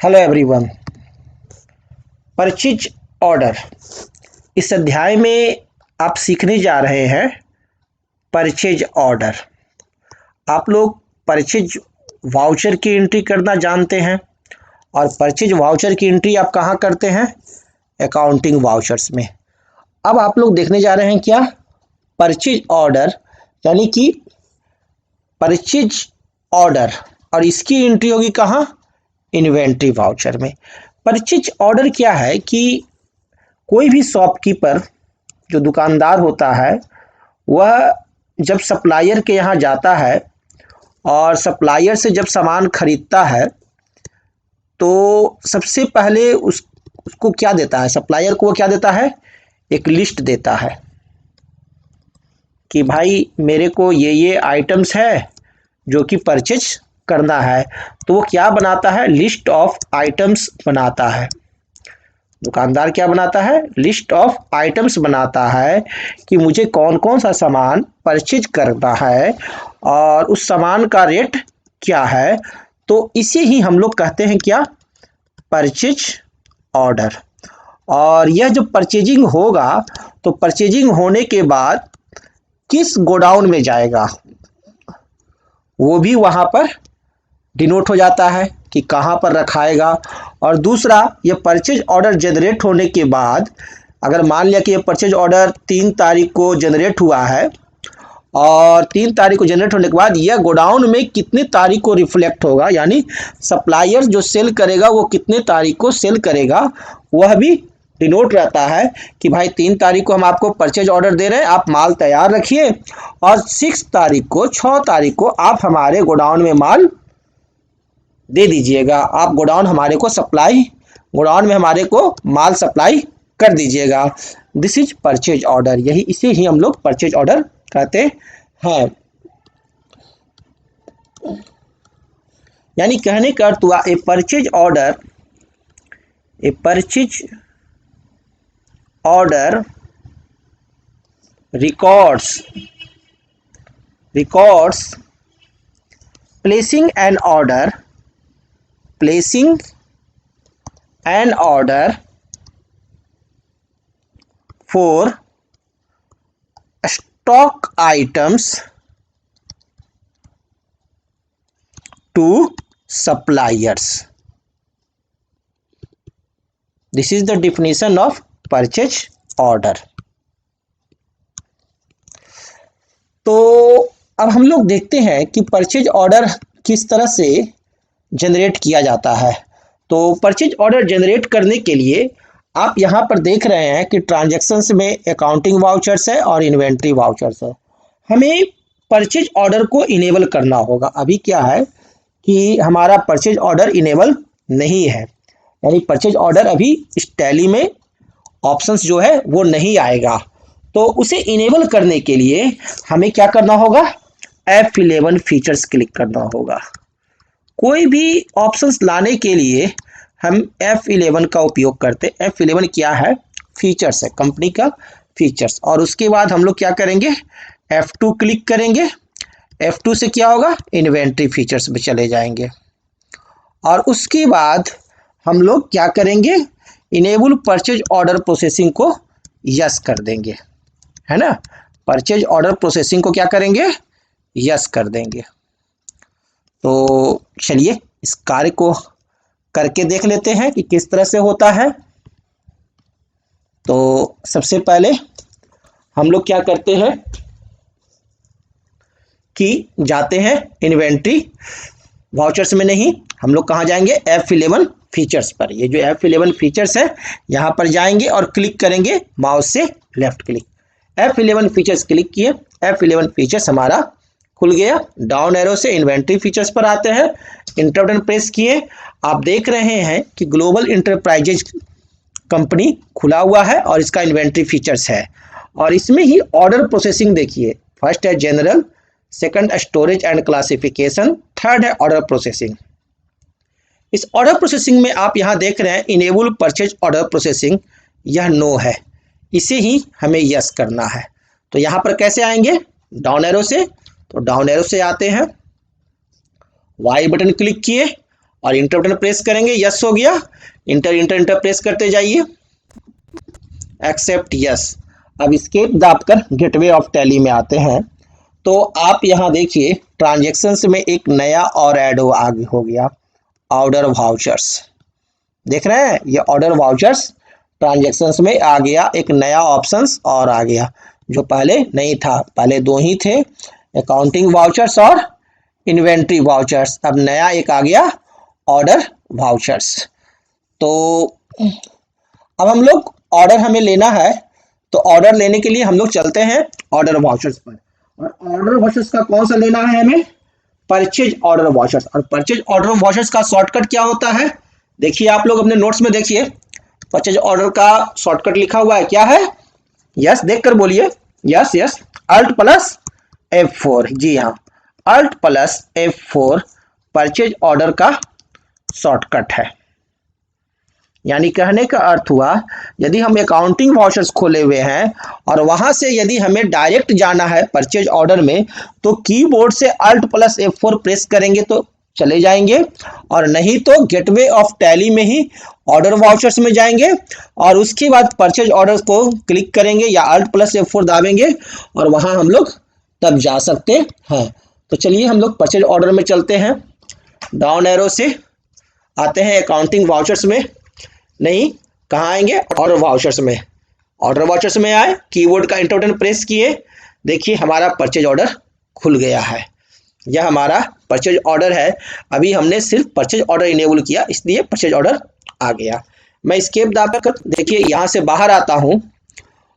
Hello everyone. Purchase order, इस अध्याय में आप सीखने जा रहे हैं परचेज ऑर्डर। आप लोग परचेज वाउचर की एंट्री करना जानते हैं और परचेज वाउचर की एंट्री आप कहाँ करते हैं? अकाउंटिंग वाउचर्स में। अब आप लोग देखने जा रहे हैं क्या? परचेज ऑर्डर, यानी कि परचेज ऑर्डर, और इसकी एंट्री होगी कहाँ? इन्वेंट्री वाउचर में। परचेज ऑर्डर क्या है कि कोई भी शॉपकीपर जो दुकानदार होता है वह जब सप्लायर के यहाँ जाता है और सप्लायर से जब सामान खरीदता है तो सबसे पहले उसको क्या देता है? सप्लायर को वो क्या देता है? एक लिस्ट देता है कि भाई मेरे को ये आइटम्स है जो कि परचेज करना है। तो वो क्या बनाता है? लिस्ट ऑफ आइटम्स बनाता है। दुकानदार क्या बनाता है? लिस्ट ऑफ आइटम्स बनाता है कि मुझे कौन कौन सा सामान परचेज करना है और उस सामान का रेट क्या है। तो इसे ही हम लोग कहते हैं क्या? Purchase order. और यह जब परचेजिंग होगा तो परचेजिंग होने के बाद किस गोडाउन में जाएगा वो भी वहाँ पर डिनोट हो जाता है कि कहाँ पर रखाएगा। और दूसरा, ये परचेज ऑर्डर जनरेट होने के बाद, अगर मान लिया कि ये परचेज ऑर्डर 3 तारीख को जनरेट हुआ है और 3 तारीख को जनरेट होने के बाद यह गोडाउन में कितने तारीख को रिफ्लेक्ट होगा, यानी सप्लायर जो सेल करेगा वो कितने तारीख को सेल करेगा, वह भी डिनोट रहता है कि भाई 3 तारीख को हम आपको परचेज ऑर्डर दे रहे हैं, आप माल तैयार रखिए और 6 तारीख को 6 तारीख को आप हमारे गोडाउन में माल दे दीजिएगा। आप गोडाउन में हमारे को माल सप्लाई कर दीजिएगा। This is purchase order. इसे ही हम लोग परचेज ऑर्डर कहते हैं। यानी कहने का अर्थ हुआ a purchase order records placing an order for stock items to suppliers. This is the definition of purchase order. तो अब हम लोग देखते हैं कि परचेज ऑर्डर किस तरह से जनरेट किया जाता है। तो परचेज ऑर्डर जनरेट करने के लिए आप यहाँ पर देख रहे हैं कि ट्रांजैक्शंस में अकाउंटिंग वाउचर्स है और इन्वेंट्री वाउचर्स है। हमें परचेज ऑर्डर को इनेबल करना होगा। अभी क्या है कि हमारा परचेज ऑर्डर इनेबल नहीं है, यानी परचेज ऑर्डर अभी इस टैली में ऑप्शंस जो है वो नहीं आएगा। तो उसे इनेबल करने के लिए हमें क्या करना होगा? F11 फीचर्स क्लिक करना होगा। कोई भी ऑप्शंस लाने के लिए हम F11 का उपयोग करते हैं। F11 क्या है? फीचर्स है, कंपनी का फीचर्स। और उसके बाद हम लोग क्या करेंगे? F2 क्लिक करेंगे। F2 से क्या होगा? इन्वेंट्री फीचर्स में चले जाएंगे। और उसके बाद हम लोग क्या करेंगे? इनेबल परचेज ऑर्डर प्रोसेसिंग को यस कर देंगे, है ना। परचेज ऑर्डर प्रोसेसिंग को क्या करेंगे? यस कर देंगे। तो चलिए इस कार्य को करके देख लेते हैं कि किस तरह से होता है। तो सबसे पहले हम लोग क्या करते हैं कि जाते हैं इन्वेंट्री वाउचर्स में, नहीं, हम लोग कहाँ जाएंगे? F11 फीचर्स पर। ये जो F11 फीचर्स है यहाँ पर जाएंगे और क्लिक करेंगे माउस से left click. F11 features click किए, F11 फीचर्स हमारा खुल गया। डाउन एरो से इन्वेंट्री फीचर्स पर आते हैं, इंटर बटन प्रेस किए। आप देख रहे हैं कि ग्लोबल इंटरप्राइजेज कंपनी खुला हुआ है और इसका इन्वेंट्री फीचर्स है। और इसमें ही ऑर्डर प्रोसेसिंग देखिए, फर्स्ट है general, second storage and classification, third है ऑर्डर प्रोसेसिंग। इस ऑर्डर प्रोसेसिंग में आप यहाँ देख रहे हैं इनेबल परचेज ऑर्डर प्रोसेसिंग, यह नो है, इसे ही हमें यस करना है। तो यहाँ पर कैसे आएंगे? डाउन एरो से। तो डाउन एरो से आते हैं, वाई बटन क्लिक किए और इंटर बटन प्रेस करेंगे, यस हो गया, इंटर इंटर इंटर प्रेस करते जाइए, एक्सेप्ट यस। अब एस्केप दाबकर गेटवे ऑफ टैली में आते हैं तो आप यहाँ देखिए ट्रांजेक्शन्स में एक नया और ऐड आगे हो गया, ऑर्डर वाउचर्स। देख रहे हैं, ये ऑर्डर वाउचर्स ट्रांजेक्शन्स में आ गया, एक नया ऑप्शंस और आ गया जो पहले नहीं था। पहले दो ही थे, अकाउंटिंग वाउचर्स और इन्वेंट्री वाउचर्स। अब नया एक आ गया, ऑर्डर वाउचर्स। तो अब हम लोग ऑर्डर हमें लेना है, तो ऑर्डर लेने के लिए हम लोग चलते हैं ऑर्डर वाउचर्स पर। और ऑर्डर वाउचर्स का कौन सा लेना है हमें? Purchase order vouchers. और परचेज ऑर्डर वाउचर्स का शॉर्टकट क्या होता है? देखिए आप लोग अपने नोट्स में देखिए, परचेज ऑर्डर का शॉर्टकट लिखा हुआ है, क्या है? यस देखकर बोलिए, yes yes, alt plus F4। जी हाँ, alt plus F4 purchase order का शॉर्टकट है। यानी कहने का अर्थ हुआ, यदि हम अकाउंटिंग वाउचर्स खोले हुए हैं और वहां से यदि हमें डायरेक्ट जाना है परचेज ऑर्डर में, तो कीबोर्ड से अल्ट प्लस F4 प्रेस करेंगे तो चले जाएंगे, और नहीं तो गेटवे ऑफ टैली में ही ऑर्डर वाउचर्स में जाएंगे और उसके बाद परचेज ऑर्डर को क्लिक करेंगे या अल्ट प्लस F4 दाबेंगे और वहां हम लोग तब जा सकते हैं। तो चलिए हम लोग परचेज ऑर्डर में चलते हैं, डाउन एरो से आते हैं अकाउंटिंग वाउचर्स में, नहीं कहाँ आएंगे? ऑर्डर वाउचर्स में। ऑर्डर वाउचर्स में आए, कीबोर्ड का इंटर बटन प्रेस किए, देखिए हमारा परचेज ऑर्डर खुल गया है। यह हमारा परचेज ऑर्डर है। अभी हमने सिर्फ परचेज ऑर्डर इनेबल किया, इसलिए परचेज ऑर्डर आ गया। मैं एस्केप दाबकर देखिए यहाँ से बाहर आता हूँ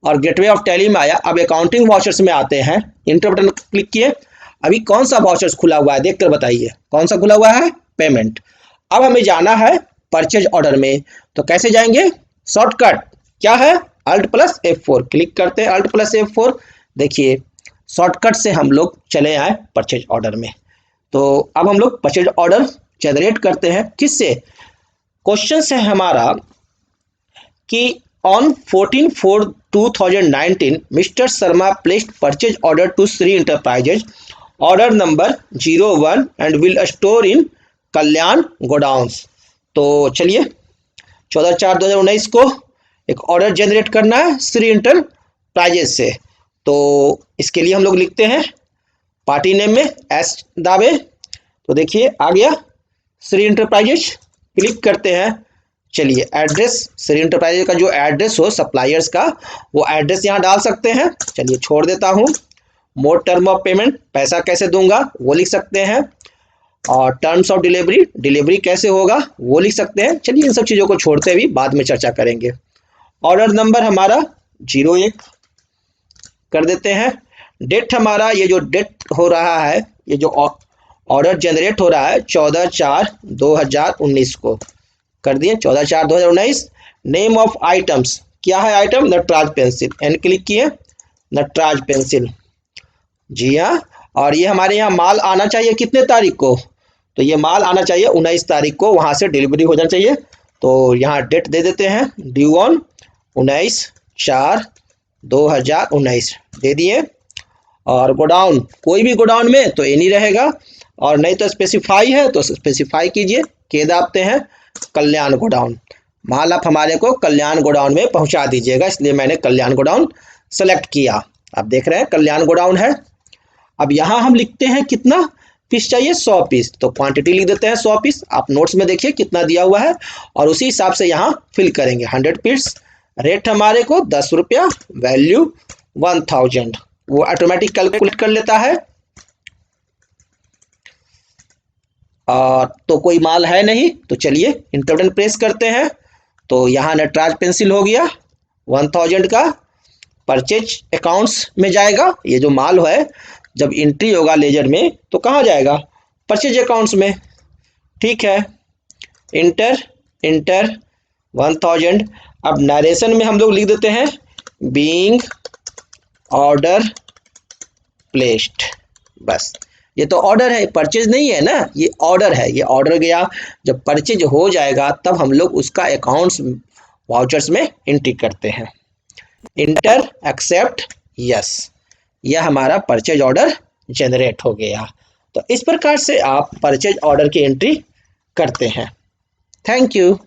और गेटवे ऑफ टैली में आया। अब अकाउंटिंग वाउचर्स में आते हैं, इंटर बटन क्लिक किए। अभी कौन सा वाउचर्स खुला हुआ है देखकर बताइए, कौन सा खुला हुआ है? पेमेंट। अब हमें जाना है परचेज ऑर्डर में, तो कैसे जाएंगे? शॉर्टकट क्या है? अल्ट प्लस F4 क्लिक करते हैं, अल्ट प्लस F4। देखिए शॉर्टकट से हम लोग चले आए परचेज ऑर्डर में। तो अब हम लोग परचेज ऑर्डर जनरेट करते हैं, किससे? क्वेश्चन है हमारा कि on 14/4/2019 mister Sharma placed purchase order to Shri enterprises, order number 01 and will store in Kalyan godowns. तो चलिए 14/4/2019 को एक ऑर्डर जनरेट करना है श्री इंटरप्राइजेज से। तो इसके लिए हम लोग लिखते हैं पार्टी नेम में एस दाबे, तो देखिए आ गया श्री इंटरप्राइजेज, क्लिक करते हैं। चलिए एड्रेस, श्री इंटरप्राइजेज का जो एड्रेस हो सप्लायर्स का, वो एड्रेस यहाँ डाल सकते हैं। चलिए छोड़ देता हूँ। मोड टर्म ऑफ पेमेंट, पैसा कैसे दूंगा वो लिख सकते हैं, और टर्म्स ऑफ डिलीवरी, डिलीवरी कैसे होगा वो लिख सकते हैं। चलिए इन सब चीज़ों को छोड़ते हुए बाद में चर्चा करेंगे। ऑर्डर नंबर हमारा 01 कर देते हैं। डेट हमारा, ये जो डेट हो रहा है, ये जो ऑर्डर जनरेट हो रहा है 14/4/2019 को कर दिए, 14/4/2019। नेम ऑफ आइटम्स क्या है? आइटम नटराज पेंसिल, एन क्लिक किए, नटराज पेंसिल। जी हाँ, और ये हमारे यहाँ माल आना चाहिए कितने तारीख को? तो ये माल आना चाहिए 19 तारीख को, वहाँ से डिलीवरी हो जाना चाहिए। तो यहाँ डेट दे देते हैं, ड्यू ऑन 19/4/2019 दे दिए। और गोडाउन, कोई भी गोडाउन में तो एनी रहेगा, और नहीं तो स्पेसिफाई है तो स्पेसिफाई कीजिए, के दाबते हैं कल्याण गोडाउन। माल आप हमारे को कल्याण गोडाउन में पहुंचा दीजिएगा, इसलिए मैंने कल्याण गोडाउन सेलेक्ट किया। आप देख रहे हैं कल्याण गोडाउन है। अब यहाँ हम लिखते हैं कितना पीस चाहिए? 100 पीस, तो क्वांटिटी लिख देते हैं 100 पीस। आप नोट्स में देखिए कितना दिया हुआ है और उसी हिसाब से यहाँ फिल करेंगे। 100 पीस, रेट हमारे को 10 रुपया, वैल्यू 1000, वो ऑटोमेटिक कैलकुलेट कर लेता है। और तो कोई माल है नहीं, तो चलिए इंटर बटन प्रेस करते हैं, तो यहाँ नटराज पेंसिल हो गया 1000 का, परचेज अकाउंट्स में जाएगा। ये जो माल है जब एंट्री होगा लेजर में तो कहाँ जाएगा? परचेज अकाउंट्स में। ठीक है, इंटर इंटर 1000। अब नरेशन में हम लोग लिख देते हैं बीइंग ऑर्डर प्लेस्ड, बस। ये तो ऑर्डर है, परचेज नहीं है ना, ये ऑर्डर है। ये ऑर्डर गया, जब परचेज हो जाएगा तब हम लोग उसका अकाउंट्स वाउचर्स में एंट्री करते हैं। इंटर, एक्सेप्ट, यस, यह हमारा परचेज ऑर्डर जनरेट हो गया। तो इस प्रकार से आप परचेज ऑर्डर की एंट्री करते हैं। Thank you.